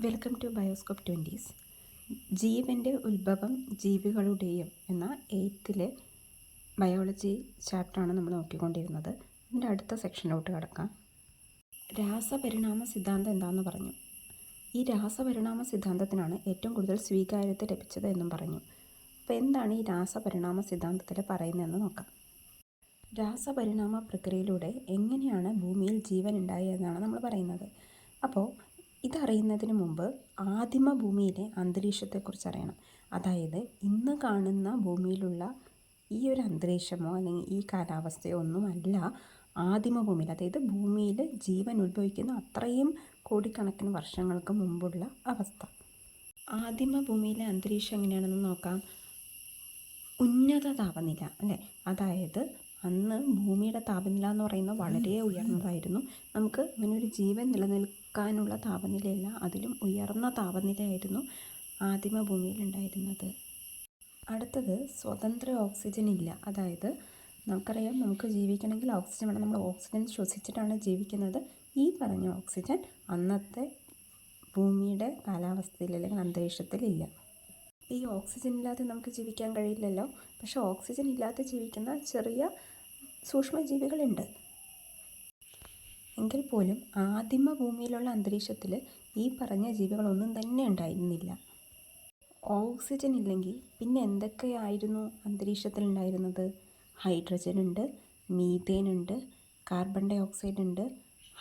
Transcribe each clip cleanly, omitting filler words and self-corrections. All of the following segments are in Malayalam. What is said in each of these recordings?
Welcome to bioscope 20s. ജീവൻ്റെ ഉത്ഭവം ജീവികളുടെയും എന്ന 8th ബയോളജി ചാപ്റ്ററാണ് നമ്മൾ നോക്കിക്കൊണ്ടിരുന്നത്. ഇതിൻ്റെ അടുത്ത സെക്ഷനിലോട്ട് കിടക്കാം. രാസപരിണാമ സിദ്ധാന്തം എന്താണെന്ന് പറഞ്ഞു. ഈ രാസപരിണാമ സിദ്ധാന്തത്തിനാണ് ഏറ്റവും കൂടുതൽ സ്വീകാര്യത ലഭിച്ചത് എന്നും പറഞ്ഞു. അപ്പോൾ എന്താണ് ഈ രാസപരിണാമ സിദ്ധാന്തത്തിൽ പറയുന്നതെന്ന് നോക്കാം. രാസപരിണാമ പ്രക്രിയയിലൂടെ എങ്ങനെയാണ് ഭൂമിയിൽ ജീവൻ ഉണ്ടായതെന്നാണ് നമ്മൾ പറയുന്നത്. അപ്പോൾ ഇതറിയുന്നതിന് മുമ്പ് ആദിമ ഭൂമിയിലെ അന്തരീക്ഷത്തെക്കുറിച്ച് അറിയണം. അതായത് ഇന്ന് കാണുന്ന ഭൂമിയിലുള്ള ഈ ഒരു അന്തരീക്ഷമോ അല്ലെങ്കിൽ ഈ കാലാവസ്ഥയോ ഒന്നുമല്ല ആദിമ ഭൂമിയിൽ, അതായത് ഭൂമിയിൽ ജീവൻ ഉത്ഭവിക്കുന്ന അത്രയും കോടിക്കണക്കിന് വർഷങ്ങൾക്ക് മുമ്പുള്ള അവസ്ഥ. ആദിമ ഭൂമിയിലെ അന്തരീക്ഷം എങ്ങനെയാണെന്ന് നോക്കാം. ഉന്നത താപനില അല്ലേ, അതായത് അന്ന് ഭൂമിയുടെ താപനില എന്ന് പറയുന്നത് വളരെ ഉയർന്നതായിരുന്നു. നമുക്ക് ഇങ്ങനൊരു ജീവൻ നിലനിൽക്കാനുള്ള താപനിലയല്ല, അതിലും ഉയർന്ന താപനിലയായിരുന്നു ആദിമ ഭൂമിയിൽ ഉണ്ടായിരുന്നത്. അടുത്തത് സ്വതന്ത്ര ഓക്സിജൻ ഇല്ല. അതായത് നമുക്കറിയാം, നമുക്ക് ജീവിക്കണമെങ്കിൽ ഓക്സിജൻ വേണം. നമ്മൾ ഓക്സിജൻ ശ്വസിച്ചിട്ടാണ് ജീവിക്കുന്നത്. ഈ പറഞ്ഞ ഓക്സിജൻ അന്നത്തെ ഭൂമിയുടെ കാലാവസ്ഥയിൽ അല്ലെങ്കിൽ അന്തരീക്ഷത്തിലില്ല. ഈ ഓക്സിജൻ ഇല്ലാതെ നമുക്ക് ജീവിക്കാൻ കഴിയില്ലല്ലോ. പക്ഷേ ഓക്സിജൻ ഇല്ലാതെ ജീവിക്കുന്ന ചെറിയ സൂക്ഷ്മജീവികളുണ്ട്. എങ്കിൽ പോലും ആദിമ ഭൂമിയിലുള്ള അന്തരീക്ഷത്തിൽ ഈ പറഞ്ഞ ജീവികളൊന്നും തന്നെ ഉണ്ടായിരുന്നില്ല. ഓക്സിജൻ ഇല്ലെങ്കിൽ പിന്നെ എന്തൊക്കെയായിരുന്നു അന്തരീക്ഷത്തിൽ ഉണ്ടായിരുന്നത്? ഹൈഡ്രജൻ ഉണ്ട്, മീഥേൻ ഉണ്ട്, കാർബൺ ഡൈ ഓക്സൈഡ് ഉണ്ട്,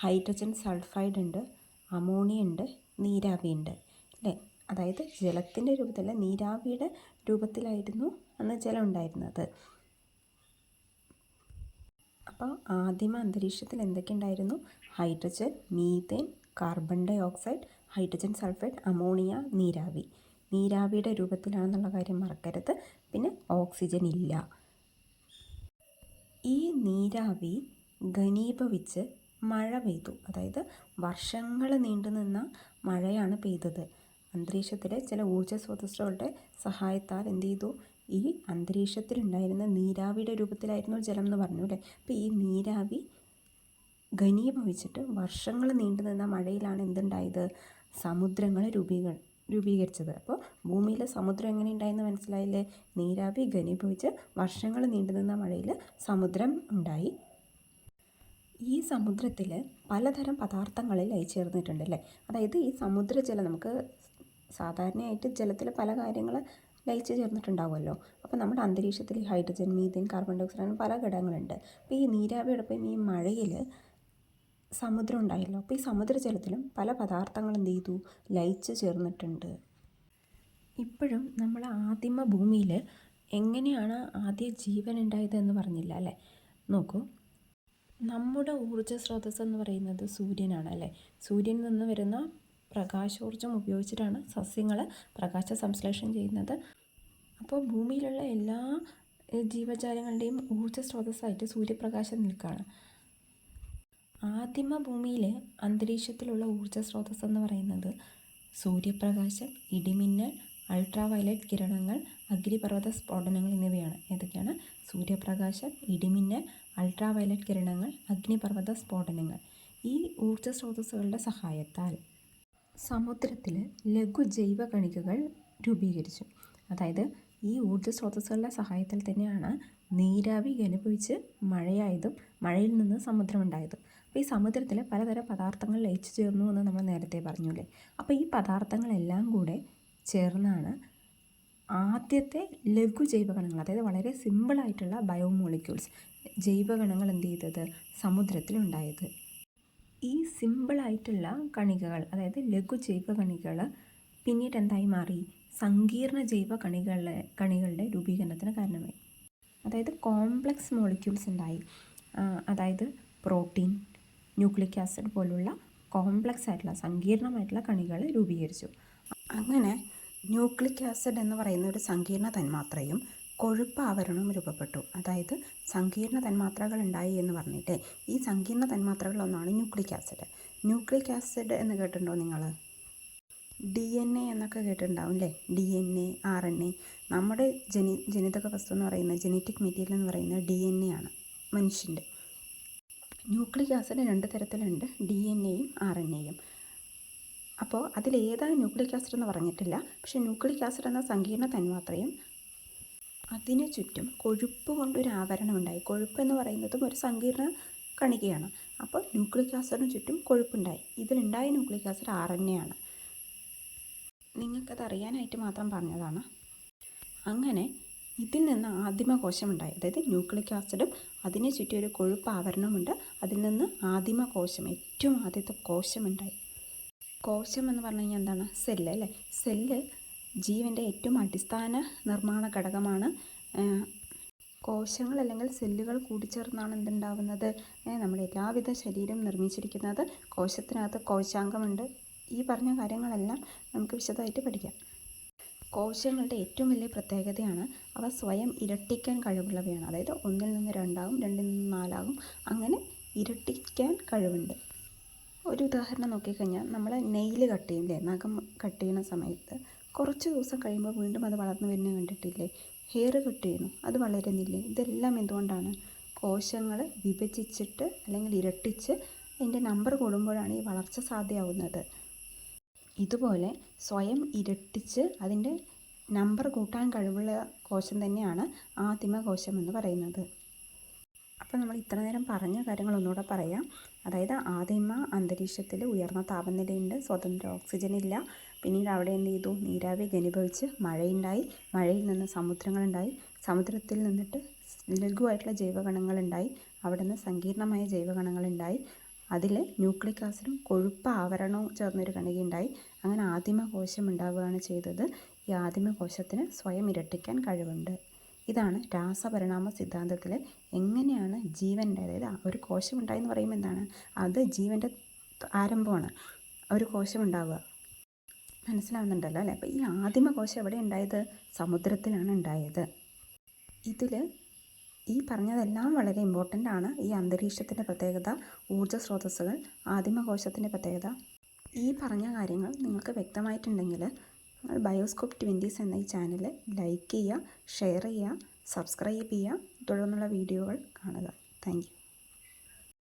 ഹൈഡ്രജൻ സൾഫൈഡ് ഉണ്ട്, അമോണിയ ഉണ്ട്, നീരാവി ഉണ്ട് അല്ലേ. അതായത് ജലത്തിൻ്റെ രൂപത്തിലല്ല, നീരാവിയുടെ രൂപത്തിലായിരുന്നു അന്ന് ജലം ഉണ്ടായിരുന്നത്. അപ്പോൾ ആദിമ അന്തരീക്ഷത്തിൽ എന്തൊക്കെ ഉണ്ടായിരുന്നു? Hydrogen, methane, carbon dioxide, hydrogen sulphide, ammonia, നീരാവി. നീരാവിയുടെ രൂപത്തിലാണെന്നുള്ള കാര്യം മറക്കരുത്. പിന്നെ ഓക്സിജൻ ഇല്ല. ഈ നീരാവി ഘനീഭവിച്ച് മഴ പെയ്തു. അതായത് വർഷങ്ങൾ നീണ്ടുനിന്ന മഴയാണ് പെയ്തത്. അന്തരീക്ഷത്തിലെ ചില ഊർജ്ജ സ്രോതസ്സുകളുടെ സഹായത്താൽ എന്ത് ചെയ്തു? ഈ അന്തരീക്ഷത്തിലുണ്ടായിരുന്ന നീരാവിയുടെ രൂപത്തിലായിരുന്നു ജലം എന്ന് പറഞ്ഞു അല്ലേ. അപ്പോൾ ഈ നീരാവി ഘനീഭവിച്ചിട്ട് വർഷങ്ങൾ നീണ്ടുനിന്ന മഴയിലാണ് എന്തുണ്ടായത്? സമുദ്രങ്ങൾ രൂപീകരിച്ചത്. അപ്പോൾ ഭൂമിയിലെ സമുദ്രം എങ്ങനെ ഉണ്ടായെന്ന് മനസ്സിലായില്ലേ? നീരാവി ഘനീഭവിച്ച് വർഷങ്ങൾ നീണ്ടുനിന്ന മഴയിൽ സമുദ്രം ഉണ്ടായി. ഈ സമുദ്രത്തിൽ പലതരം പദാർത്ഥങ്ങൾ ലയിച്ചേർന്നിട്ടുണ്ട് അല്ലേ. അതായത് ഈ സമുദ്രജലം, നമുക്ക് സാധാരണയായിട്ട് ജലത്തിൽ പല കാര്യങ്ങൾ ലയിച്ച് ചേർന്നിട്ടുണ്ടാവുമല്ലോ. അപ്പോൾ നമ്മുടെ അന്തരീക്ഷത്തിൽ hydrogen, methane, carbon dioxide അങ്ങനെ പല ഘടകങ്ങളുണ്ട്. അപ്പോൾ ഈ നീരാവിയോടൊപ്പം ഈ മഴയിൽ സമുദ്രം ഉണ്ടായല്ലോ. അപ്പോൾ ഈ സമുദ്രജലത്തിലും പല പദാർത്ഥങ്ങൾ എന്ത് ചെയ്തു? ലയിച്ച് ചേർന്നിട്ടുണ്ട്. ഇപ്പോഴും നമ്മൾ ആദിമ ഭൂമിയിൽ എങ്ങനെയാണ് ആദ്യ ജീവൻ ഉണ്ടായതെന്ന് പറഞ്ഞില്ല അല്ലേ. നോക്കൂ, നമ്മുടെ ഊർജ്ജ സ്രോതസ്സ് എന്ന് പറയുന്നത് സൂര്യനാണ് അല്ലേ. സൂര്യനിൽ നിന്ന് വരുന്ന പ്രകാശോർജ്ജം ഉപയോഗിച്ചിട്ടാണ് സസ്യങ്ങൾ പ്രകാശ സംശ്ലേഷണം ചെയ്യുന്നത്. അപ്പോൾ ഭൂമിയിലുള്ള എല്ലാ ജീവജാലങ്ങളുടെയും ഊർജ്ജ സ്രോതസ്സായിട്ട് സൂര്യപ്രകാശം നിൽക്കുകയാണ്. ആദിമ ഭൂമിയിലെ അന്തരീക്ഷത്തിലുള്ള ഊർജ്ജ സ്രോതസ്സ് എന്ന് പറയുന്നത് സൂര്യപ്രകാശം, ഇടിമിന്നൽ, അൾട്രാവയലറ്റ് കിരണങ്ങൾ, അഗ്നിപർവ്വത സ്ഫോടനങ്ങൾ എന്നിവയാണ്. ഏതൊക്കെയാണ്? സൂര്യപ്രകാശം, ഇടിമിന്നൽ, അൾട്രാവയലറ്റ് കിരണങ്ങൾ, അഗ്നിപർവ്വത സ്ഫോടനങ്ങൾ. ഈ ഊർജ്ജ സ്രോതസ്സുകളുടെ സഹായത്താൽ സമുദ്രത്തിൽ ലഘു ജൈവ കണികകൾ രൂപീകരിച്ചു. അതായത് ഈ ഊർജ്ജ സ്രോതസ്സുകളുടെ സഹായത്താൽ തന്നെയാണ് നീരാവി ഘനീഭവിച്ച് മഴയായതും മഴയിൽ നിന്ന് സമുദ്രം ഉണ്ടായതും. അപ്പോൾ ഈ സമുദ്രത്തിൽ പലതരം പദാർത്ഥങ്ങൾ ലയിച്ചു ചേർന്നു എന്ന് നമ്മൾ നേരത്തെ പറഞ്ഞില്ലേ. അപ്പോൾ ഈ പദാർത്ഥങ്ങളെല്ലാം കൂടെ ചേർന്നാണ് ആദ്യത്തെ ലഘു ജൈവകണങ്ങൾ, അതായത് വളരെ സിമ്പിളായിട്ടുള്ള ബയോമോളിക്യൂൾസ്, ജൈവകണങ്ങൾ എന്ത് ചെയ്തത്? സമുദ്രത്തിലുണ്ടായത്. ഈ സിമ്പിളായിട്ടുള്ള കണികകൾ, അതായത് ലഘു ജൈവ കണികൾ പിന്നീട് എന്തായി മാറി? സങ്കീർണ ജൈവ കണികളുടെ രൂപീകരണത്തിന് കാരണമായി. അതായത് കോംപ്ലക്സ് മോളിക്യൂൾസ് ഉണ്ടായി. അതായത് പ്രോട്ടീൻ, ന്യൂക്ലിക് ആസിഡ് പോലുള്ള കോംപ്ലക്സ് ആയിട്ടുള്ള സങ്കീർണമായിട്ടുള്ള കണികൾ രൂപീകരിച്ചു. അങ്ങനെ ന്യൂക്ലിക് ആസിഡ് എന്ന് പറയുന്ന ഒരു സങ്കീർണ തന്മാത്രയും കൊഴുപ്പ് ആവരണവും രൂപപ്പെട്ടു. അതായത് സങ്കീർണ തന്മാത്രകൾ ഉണ്ടായി എന്ന് പറഞ്ഞിട്ട് ഈ സങ്കീർണ തന്മാത്രകളിലൊന്നാണ് ന്യൂക്ലിക് ആസിഡ്. ന്യൂക്ലിക് ആസിഡ് എന്ന് കേട്ടിട്ടുണ്ടോ നിങ്ങൾ? DNA എന്നൊക്കെ കേട്ടിട്ടുണ്ടാവും അല്ലേ. DNA, RNA. നമ്മുടെ ജനിതക വസ്തു എന്ന് പറയുന്നത്, ജനറ്റിക് മെറ്റീരിയൽ എന്ന് പറയുന്നത് DNA ആണ്, മനുഷ്യൻ്റെ. ന്യൂക്ലിക് ആസിഡ് രണ്ട് തരത്തിലുണ്ട്, DNAയും RNAയും. അപ്പോൾ അതിലേതാണ് ന്യൂക്ലിക് ആസിഡ് എന്ന് പറഞ്ഞിട്ടില്ല. പക്ഷേ ന്യൂക്ലിക് ആസിഡ് എന്ന സങ്കീർണ്ണ തന്മാത്രയും അതിനു ചുറ്റും കൊഴുപ്പ് കൊണ്ടൊരു ആവരണമുണ്ടായി. കൊഴുപ്പ് എന്ന് പറയുന്നതും ഒരു സങ്കീർണ്ണ കണികയാണ്. അപ്പോൾ ന്യൂക്ലിക് ആസിഡിന് ചുറ്റും കൊഴുപ്പുണ്ടായി. ഇതിലുണ്ടായ ന്യൂക്ലിക് ആസിഡ് RNA ആണ്. നിങ്ങൾക്കത് അറിയാനായിട്ട് മാത്രം പറഞ്ഞതാണ്. അങ്ങനെ ഇതിൽ നിന്ന് ആദിമകോശമുണ്ടായി. അതായത് ന്യൂക്ലിക് ആസിഡും അതിനെ ചുറ്റി ഒരു കൊഴുപ്പ് ആവരണമുണ്ട്. അതിൽ നിന്ന് ആദിമകോശം, ഏറ്റവും ആദ്യത്തെ കോശമുണ്ടായി. കോശം എന്ന് പറഞ്ഞു കഴിഞ്ഞാൽ എന്താണ്? സെല്ല് അല്ലേ? സെല്ല് ജീവൻ്റെ ഏറ്റവും അടിസ്ഥാന നിർമ്മാണ ഘടകമാണ്. കോശങ്ങൾ അല്ലെങ്കിൽ സെല്ലുകൾ കൂടിച്ചേർന്നാണ് എന്തുണ്ടാവുന്നത്? നമ്മുടെ എല്ലാവിധ ശരീരം നിർമ്മിച്ചിരിക്കുന്നത്. കോശത്തിനകത്ത് കോശാംഗമുണ്ട്. ഈ പറഞ്ഞ കാര്യങ്ങളെല്ലാം നമുക്ക് വിശദമായിട്ട് പഠിക്കാം. കോശങ്ങളുടെ ഏറ്റവും വലിയ പ്രത്യേകതയാണ് അവ സ്വയം ഇരട്ടിക്കാൻ കഴിവുള്ളവയാണ്. അതായത് 1ൽ നിന്ന് 2 ആകും, 2ൽ നിന്ന് 4 ആകും, അങ്ങനെ ഇരട്ടിക്കാൻ കഴിവുണ്ട്. ഒരു ഉദാഹരണം നോക്കിക്കഴിഞ്ഞാൽ നമ്മൾ നെയിൽ കട്ട് ചെയ്യില്ലേ, നഖം കട്ട് ചെയ്യുന്ന സമയത്ത് കുറച്ച് ദിവസം കഴിയുമ്പോൾ വീണ്ടും അത് വളർന്നു വരുന്നത് കണ്ടിട്ടില്ലേ? ഹെയർ കട്ട് ചെയ്യുന്നു, അത് വളരുന്നില്ലേ? ഇതെല്ലാം എന്തുകൊണ്ടാണ്? കോശങ്ങൾ വിഭജിച്ചിട്ട് അല്ലെങ്കിൽ ഇരട്ടിച്ച് അതിൻ്റെ നമ്പർ കൂടുമ്പോഴാണ് ഈ വളർച്ച സാധ്യമാവുന്നത്. ഇതുപോലെ സ്വയം ഇരട്ടിച്ച് അതിൻ്റെ നമ്പർ കൂട്ടാൻ കഴിവുള്ള കോശം തന്നെയാണ് ആദിമകോശം എന്ന് പറയുന്നത്. അപ്പോൾ നമ്മൾ ഇത്ര നേരം പറഞ്ഞ കാര്യങ്ങൾ ഒന്നുകൂടെ പറയാം. അതായത് ആദിമ അന്തരീക്ഷത്തിൽ ഉയർന്ന താപനിലയുണ്ട്, സ്വതന്ത്ര ഓക്സിജൻ ഇല്ല. പിന്നീട് അവിടെ എന്ത് ചെയ്തു? നീരാവി ഘനീഭവിച്ച് മഴയുണ്ടായി. മഴയിൽ നിന്ന് സമുദ്രങ്ങളുണ്ടായി. സമുദ്രത്തിൽ നിന്നിട്ട് ലഘുവായിട്ടുള്ള ജൈവകണങ്ങളുണ്ടായി. അവിടെ നിന്ന് സങ്കീർണമായ ജൈവകണങ്ങളുണ്ടായി. അതിൽ ന്യൂക്ലിക് ആസിഡും കൊഴുപ്പ് ആവരണവും ചേർന്നൊരു കണികയുണ്ടായി. അങ്ങനെ ആദിമകോശം ഉണ്ടാവുകയാണ് ചെയ്തത്. ഈ ആദിമകോശത്തിന് സ്വയം ഇരട്ടിക്കാൻ കഴിവുണ്ട്. ഇതാണ് രാസപരിണാമ സിദ്ധാന്തത്തിൽ എങ്ങനെയാണ് ജീവൻ്റെ, അതായത് ഒരു കോശം ഉണ്ടായെന്ന് പറയുമ്പോൾ എന്താണ്? അത് ജീവൻ്റെ ആരംഭമാണ്. ഒരു കോശം ഉണ്ടാവുക. മനസ്സിലാവുന്നുണ്ടല്ലോ അല്ലേ? അപ്പോൾ ഈ ആദിമകോശം എവിടെ ഉണ്ടായത്? സമുദ്രത്തിലാണ് ഉണ്ടായത്. ഇതിൽ ഈ പറഞ്ഞതെല്ലാം വളരെ ഇമ്പോർട്ടൻ്റ് ആണ്. ഈ അന്തരീക്ഷത്തിൻ്റെ പ്രത്യേകത, ഊർജ്ജ സ്രോതസ്സുകൾ, ആദിമകോശത്തിൻ്റെ പ്രത്യേകത, ഈ പറഞ്ഞ കാര്യങ്ങൾ നിങ്ങൾക്ക് വ്യക്തമായിട്ടുണ്ടെങ്കിൽ ബയോസ്കോപ്പ് 20s എന്ന ഈ ചാനൽ ലൈക്ക് ചെയ്യുക, ഷെയർ ചെയ്യുക, സബ്സ്ക്രൈബ് ചെയ്യുക, തുടർന്നുള്ള വീഡിയോകൾ കാണുക. Thank you.